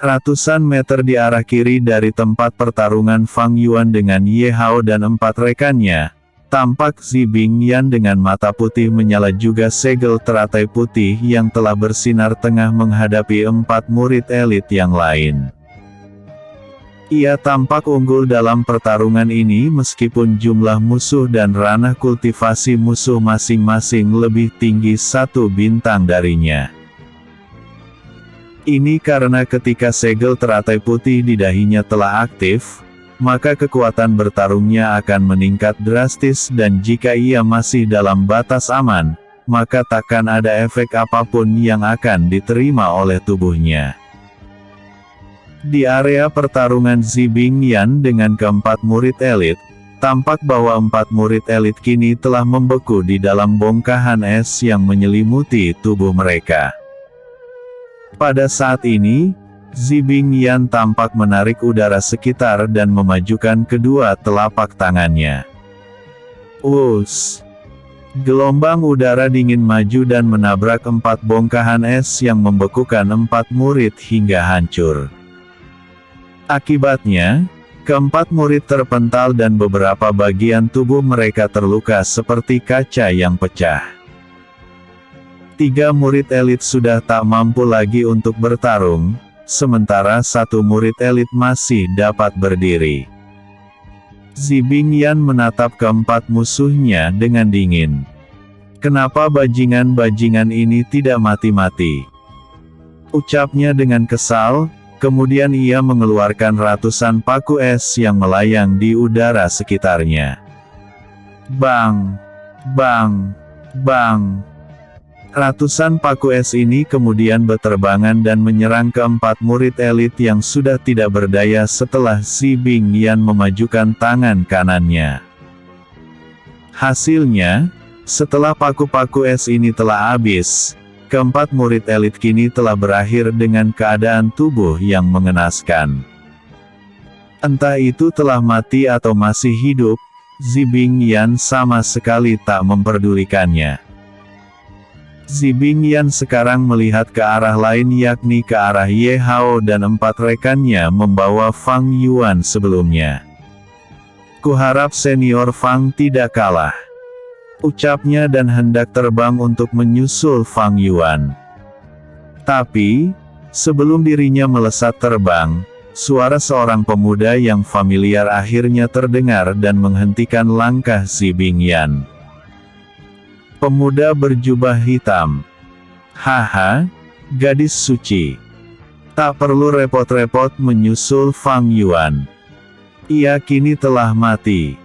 Ratusan meter di arah kiri dari tempat pertarungan Fang Yuan dengan Ye Hao dan 4 rekannya, tampak Xi Bingyan dengan mata putih menyala juga segel teratai putih yang telah bersinar tengah menghadapi 4 murid elit yang lain. Ia tampak unggul dalam pertarungan ini meskipun jumlah musuh dan ranah kultivasi musuh masing-masing lebih tinggi 1 bintang darinya. Ini karena ketika segel teratai putih di dahinya telah aktif, maka kekuatan bertarungnya akan meningkat drastis dan jika ia masih dalam batas aman, maka takkan ada efek apapun yang akan diterima oleh tubuhnya. Di area pertarungan Xi Bingyan dengan keempat murid elit, tampak bahwa 4 murid elit kini telah membeku di dalam bongkahan es yang menyelimuti tubuh mereka. Pada saat ini, Xi Bingyan tampak menarik udara sekitar dan memajukan kedua telapak tangannya. Wuss! Gelombang udara dingin maju dan menabrak 4 bongkahan es yang membekukan 4 murid hingga hancur. Akibatnya, keempat murid terpental dan beberapa bagian tubuh mereka terluka seperti kaca yang pecah. 3 murid elit sudah tak mampu lagi untuk bertarung, sementara 1 murid elit masih dapat berdiri. Xi Bingyan menatap keempat musuhnya dengan dingin. Kenapa bajingan-bajingan ini tidak mati-mati? Ucapnya dengan kesal, kemudian ia mengeluarkan ratusan paku es yang melayang di udara sekitarnya. Bang! Bang! Bang! Ratusan paku es ini kemudian beterbangan dan menyerang keempat murid elit yang sudah tidak berdaya setelah Xi Bingyan memajukan tangan kanannya. Hasilnya, setelah paku-paku es ini telah habis, keempat murid elit kini telah berakhir dengan keadaan tubuh yang mengenaskan. Entah itu telah mati atau masih hidup, Xi Bingyan sama sekali tak memperdulikannya. Xi Bingyan sekarang melihat ke arah lain yakni ke arah Ye Hao dan 4 rekannya membawa Fang Yuan sebelumnya. Kuharap senior Fang tidak kalah. Ucapnya dan hendak terbang untuk menyusul Fang Yuan. Tapi, sebelum dirinya melesat terbang, suara seorang pemuda yang familiar akhirnya terdengar dan menghentikan langkah Xi Bingyan. Pemuda berjubah hitam. Haha, gadis suci. Tak perlu repot-repot menyusul Fang Yuan. Ia kini telah mati.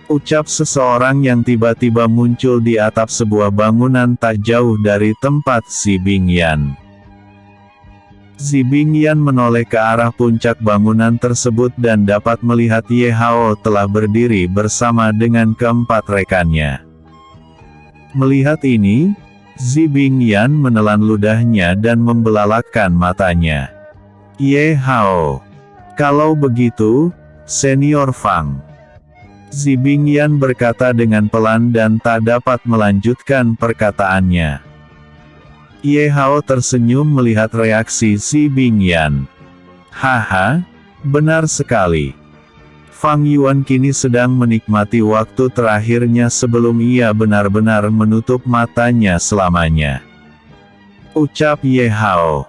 Ucap seseorang yang tiba-tiba muncul di atap sebuah bangunan tak jauh dari tempat Xi Bingyan. Xi Bingyan menoleh ke arah puncak bangunan tersebut dan dapat melihat Ye Hao telah berdiri bersama dengan keempat rekannya. Melihat ini, Xi Bingyan menelan ludahnya dan membelalakkan matanya. Ye Hao. Kalau begitu, senior Fang. Xi Bingyan berkata dengan pelan dan tak dapat melanjutkan perkataannya. Ye Hao tersenyum melihat reaksi Xi Bingyan. Haha, benar sekali. Fang Yuan kini sedang menikmati waktu terakhirnya sebelum ia benar-benar menutup matanya selamanya. Ucap Ye Hao.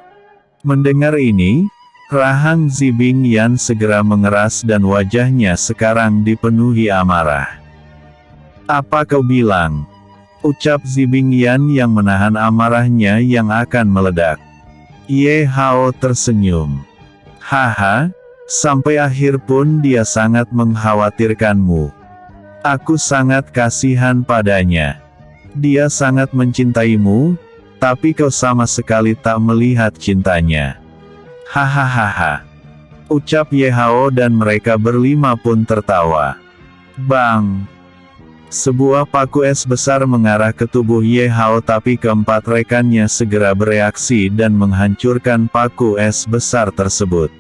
Mendengar ini, Rahang Zibingyan segera mengeras dan wajahnya sekarang dipenuhi amarah. "Apa kau bilang?" ucap Zibingyan yang menahan amarahnya yang akan meledak. Ye Hao tersenyum. "Haha, sampai akhir pun dia sangat mengkhawatirkanmu. Aku sangat kasihan padanya. Dia sangat mencintaimu, tapi kau sama sekali tak melihat cintanya." "Hahaha," ucap Ye Hao dan mereka berlima pun tertawa. Bang! Sebuah paku es besar mengarah ke tubuh Ye Hao, tapi keempat rekannya segera bereaksi dan menghancurkan paku es besar tersebut.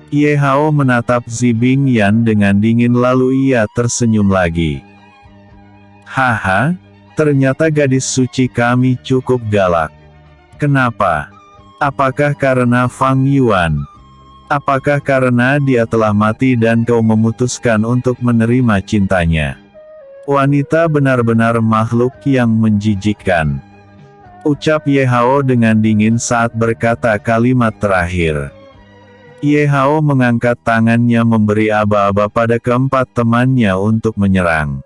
Ye Hao menatap Zibingyan dengan dingin lalu ia tersenyum lagi. "Haha, ternyata gadis suci kami cukup galak. Kenapa? Apakah karena Fang Yuan? Apakah karena dia telah mati dan kau memutuskan untuk menerima cintanya? Wanita benar-benar makhluk yang menjijikkan," ucap Ye Hao dengan dingin saat berkata kalimat terakhir. Ye Hao mengangkat tangannya memberi aba-aba pada keempat temannya untuk menyerang.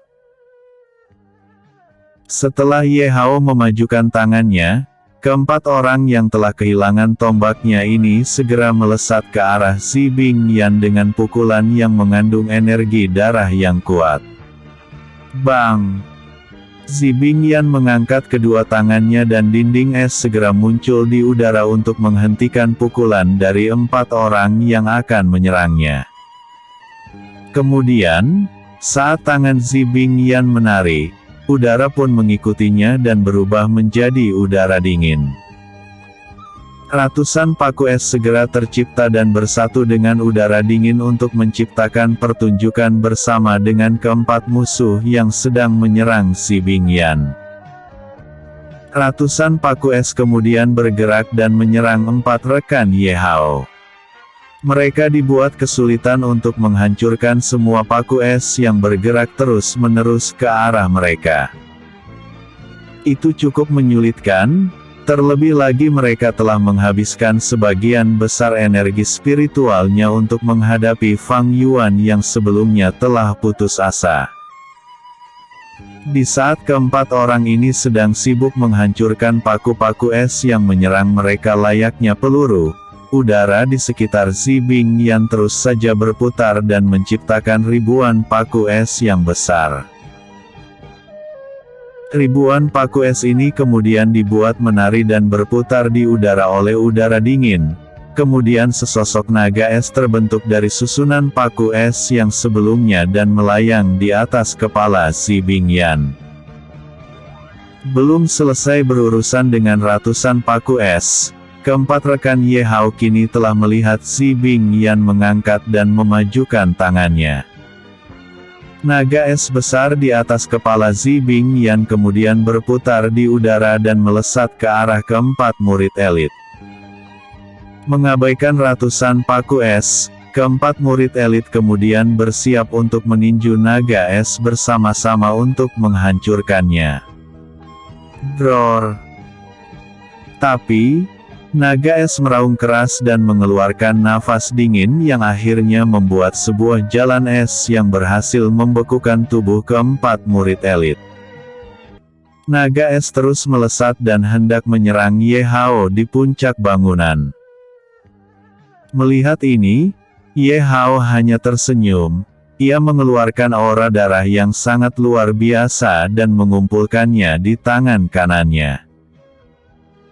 Setelah Ye Hao memajukan tangannya, keempat orang yang telah kehilangan tombaknya ini segera melesat ke arah Zibingyan dengan pukulan yang mengandung energi darah yang kuat. Bang! Zibingyan mengangkat kedua tangannya dan dinding es segera muncul di udara untuk menghentikan pukulan dari empat orang yang akan menyerangnya. Kemudian, saat tangan Zibingyan menari, udara pun mengikutinya dan berubah menjadi udara dingin. Ratusan paku es segera tercipta dan bersatu dengan udara dingin untuk menciptakan pertunjukan bersama dengan keempat musuh yang sedang menyerang Zibingyan. Ratusan paku es kemudian bergerak dan menyerang empat rekan Ye Hao. Mereka dibuat kesulitan untuk menghancurkan semua paku es yang bergerak terus-menerus ke arah mereka. Itu cukup menyulitkan, terlebih lagi mereka telah menghabiskan sebagian besar energi spiritualnya untuk menghadapi Fang Yuan yang sebelumnya telah putus asa. Di saat keempat orang ini sedang sibuk menghancurkan paku-paku es yang menyerang mereka layaknya peluru, udara di sekitar Zibingyan terus saja berputar dan menciptakan ribuan paku es yang besar. Ribuan paku es ini kemudian dibuat menari dan berputar di udara oleh udara dingin. Kemudian sesosok naga es terbentuk dari susunan paku es yang sebelumnya dan melayang di atas kepala Zibingyan. Belum selesai berurusan dengan ratusan paku es, keempat rekan Ye Hao kini telah melihat Zibingyan mengangkat dan memajukan tangannya. Naga es besar di atas kepala Zibingyan kemudian berputar di udara dan melesat ke arah keempat murid elit. Mengabaikan ratusan paku es, keempat murid elit kemudian bersiap untuk meninju naga es bersama-sama untuk menghancurkannya. Dror! Tapi, naga es meraung keras dan mengeluarkan nafas dingin yang akhirnya membuat sebuah jalan es yang berhasil membekukan tubuh keempat murid elit. Naga es terus melesat dan hendak menyerang Ye Hao di puncak bangunan. Melihat ini, Ye Hao hanya tersenyum. Ia mengeluarkan aura darah yang sangat luar biasa dan mengumpulkannya di tangan kanannya.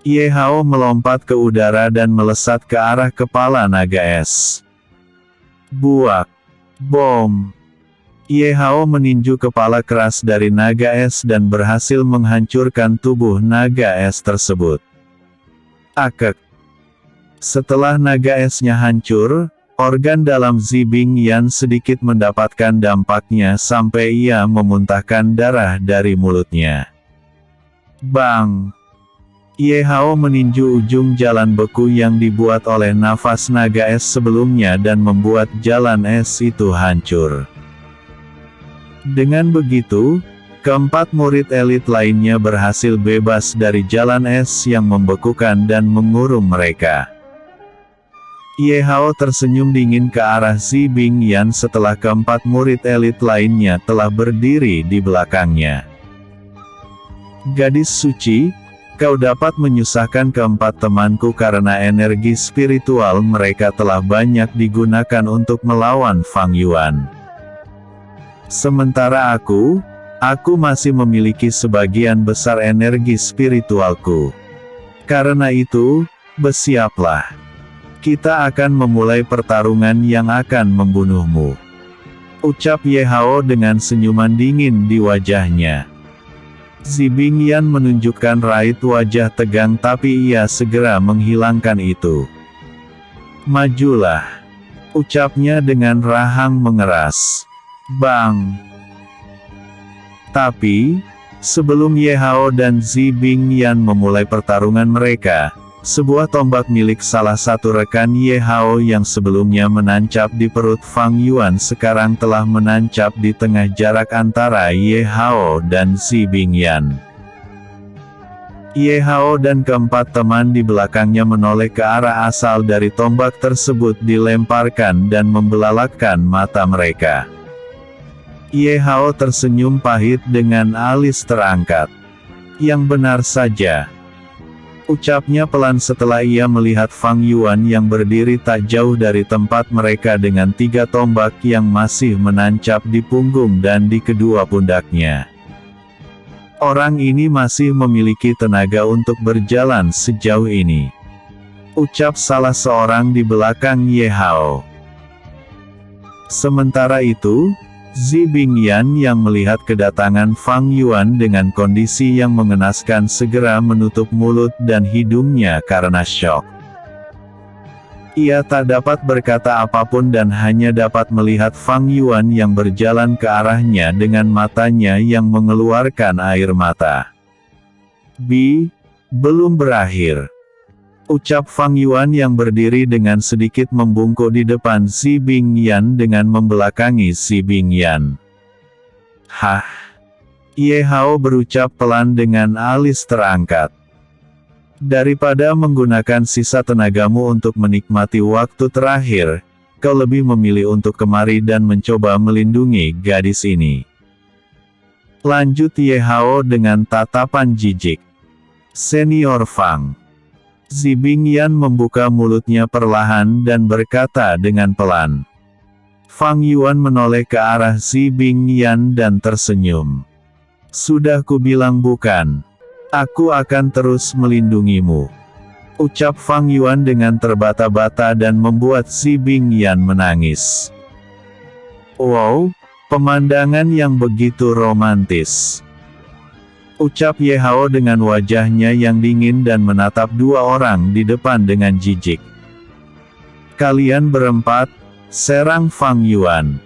Ye Hao melompat ke udara dan melesat ke arah kepala naga es. Buak! Bom! Ye Hao meninju kepala keras dari naga es dan berhasil menghancurkan tubuh naga es tersebut. Akek! Setelah naga esnya hancur, organ dalam Zibingyan sedikit mendapatkan dampaknya sampai ia memuntahkan darah dari mulutnya. Bang! Ye Hao meninju ujung jalan beku yang dibuat oleh nafas naga es sebelumnya dan membuat jalan es itu hancur. Dengan begitu, keempat murid elit lainnya berhasil bebas dari jalan es yang membekukan dan mengurung mereka. Ye Hao tersenyum dingin ke arah Zi Bingyan setelah keempat murid elit lainnya telah berdiri di belakangnya. Gadis suci, kau dapat menyusahkan keempat temanku karena energi spiritual mereka telah banyak digunakan untuk melawan Fang Yuan. Sementara aku masih memiliki sebagian besar energi spiritualku. Karena itu, bersiaplah. Kita akan memulai pertarungan yang akan membunuhmu. Ucap Ye Hao dengan senyuman dingin di wajahnya. Zi Bingyan menunjukkan raut wajah tegang tapi ia segera menghilangkan itu. Majulah. Ucapnya dengan rahang mengeras. Bang! Tapi, sebelum Ye Hao dan Zi Bingyan memulai pertarungan mereka, sebuah tombak milik salah satu rekan Ye Hao yang sebelumnya menancap di perut Fang Yuan sekarang telah menancap di tengah jarak antara Ye Hao dan Zi Bingyan. Ye Hao dan keempat teman di belakangnya menoleh ke arah asal dari tombak tersebut dilemparkan dan membelalakkan mata mereka. Ye Hao tersenyum pahit dengan alis terangkat. Yang benar saja. Ucapnya pelan setelah ia melihat Fang Yuan yang berdiri tak jauh dari tempat mereka dengan 3 tombak yang masih menancap di punggung dan di kedua pundaknya. Orang ini masih memiliki tenaga untuk berjalan sejauh ini. Ucap salah seorang di belakang Ye Hao. Sementara itu, Zi Bingyan yang melihat kedatangan Fang Yuan dengan kondisi yang mengenaskan segera menutup mulut dan hidungnya karena syok. Ia tak dapat berkata apapun dan hanya dapat melihat Fang Yuan yang berjalan ke arahnya dengan matanya yang mengeluarkan air mata. Belum berakhir. Ucap Fang Yuan yang berdiri dengan sedikit membungkuk di depan Zi Bingyan dengan membelakangi Zi Bingyan. Hah? Ye Hao berucap pelan dengan alis terangkat. Daripada menggunakan sisa tenagamu untuk menikmati waktu terakhir, kau lebih memilih untuk kemari dan mencoba melindungi gadis ini. Lanjut Ye Hao dengan tatapan jijik. Senior Fang. Zi Bingyan membuka mulutnya perlahan dan berkata dengan pelan. Fang Yuan menoleh ke arah Zi Bingyan dan tersenyum. Sudah kubilang bukan. Aku akan terus melindungimu. Ucap Fang Yuan dengan terbata-bata dan membuat Zi Bingyan menangis. Wow, pemandangan yang begitu romantis. Ucap Ye Hao dengan wajahnya yang dingin dan menatap 2 orang di depan dengan jijik. Kalian berempat, serang Fang Yuan.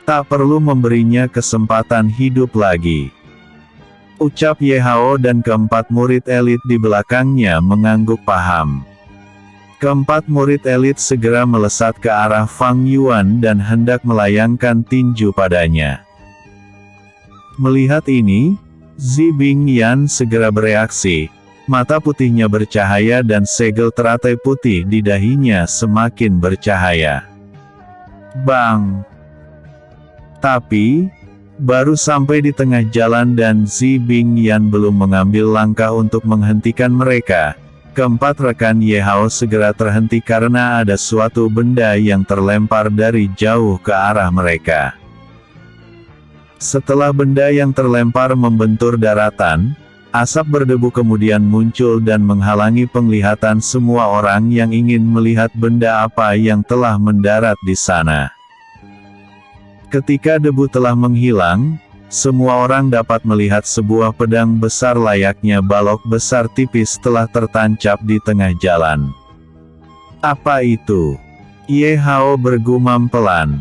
Tak perlu memberinya kesempatan hidup lagi. Ucap Ye Hao dan keempat murid elit di belakangnya mengangguk paham. Keempat murid elit segera melesat ke arah Fang Yuan dan hendak melayangkan tinju padanya. Melihat ini, Zi Bingyan segera bereaksi, mata putihnya bercahaya dan segel teratai putih di dahinya semakin bercahaya. Bang! Tapi, baru sampai di tengah jalan dan Zi Bingyan belum mengambil langkah untuk menghentikan mereka, keempat rekan Ye Hao segera terhenti karena ada suatu benda yang terlempar dari jauh ke arah mereka. Setelah benda yang terlempar membentur daratan, asap berdebu kemudian muncul dan menghalangi penglihatan semua orang yang ingin melihat benda apa yang telah mendarat di sana. Ketika debu telah menghilang, semua orang dapat melihat sebuah pedang besar layaknya balok besar tipis telah tertancap di tengah jalan. Apa itu? Ye Hao bergumam pelan.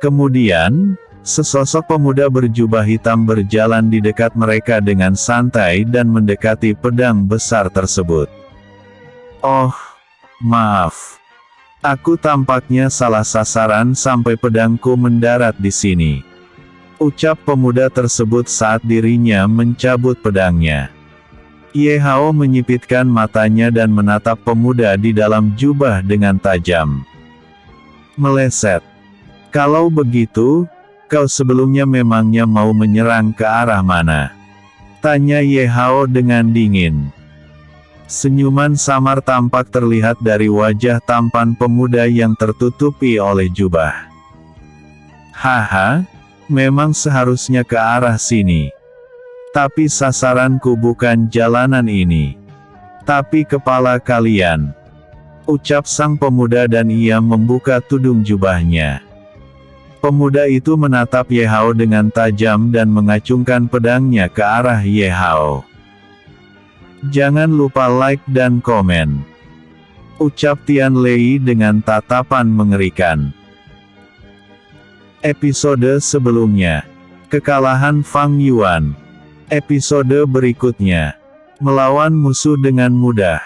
Kemudian, sesosok pemuda berjubah hitam berjalan di dekat mereka dengan santai dan mendekati pedang besar tersebut. Oh, maaf. Aku tampaknya salah sasaran sampai pedangku mendarat di sini. Ucap pemuda tersebut saat dirinya mencabut pedangnya. Ye Hao menyipitkan matanya dan menatap pemuda di dalam jubah dengan tajam. Meleset. Kalau begitu, kau sebelumnya memangnya mau menyerang ke arah mana? Tanya Ye Hao dengan dingin. Senyuman samar tampak terlihat dari wajah tampan pemuda yang tertutupi oleh jubah. Haha, memang seharusnya ke arah sini. Tapi sasaranku bukan jalanan ini. Tapi kepala kalian. Ucap sang pemuda dan ia membuka tudung jubahnya. Pemuda itu menatap Ye Hao dengan tajam dan mengacungkan pedangnya ke arah Ye Hao. Jangan lupa like dan komen. Ucap Tian Lei dengan tatapan mengerikan. Episode sebelumnya. Kekalahan Fang Yuan. Episode berikutnya. Melawan musuh dengan mudah.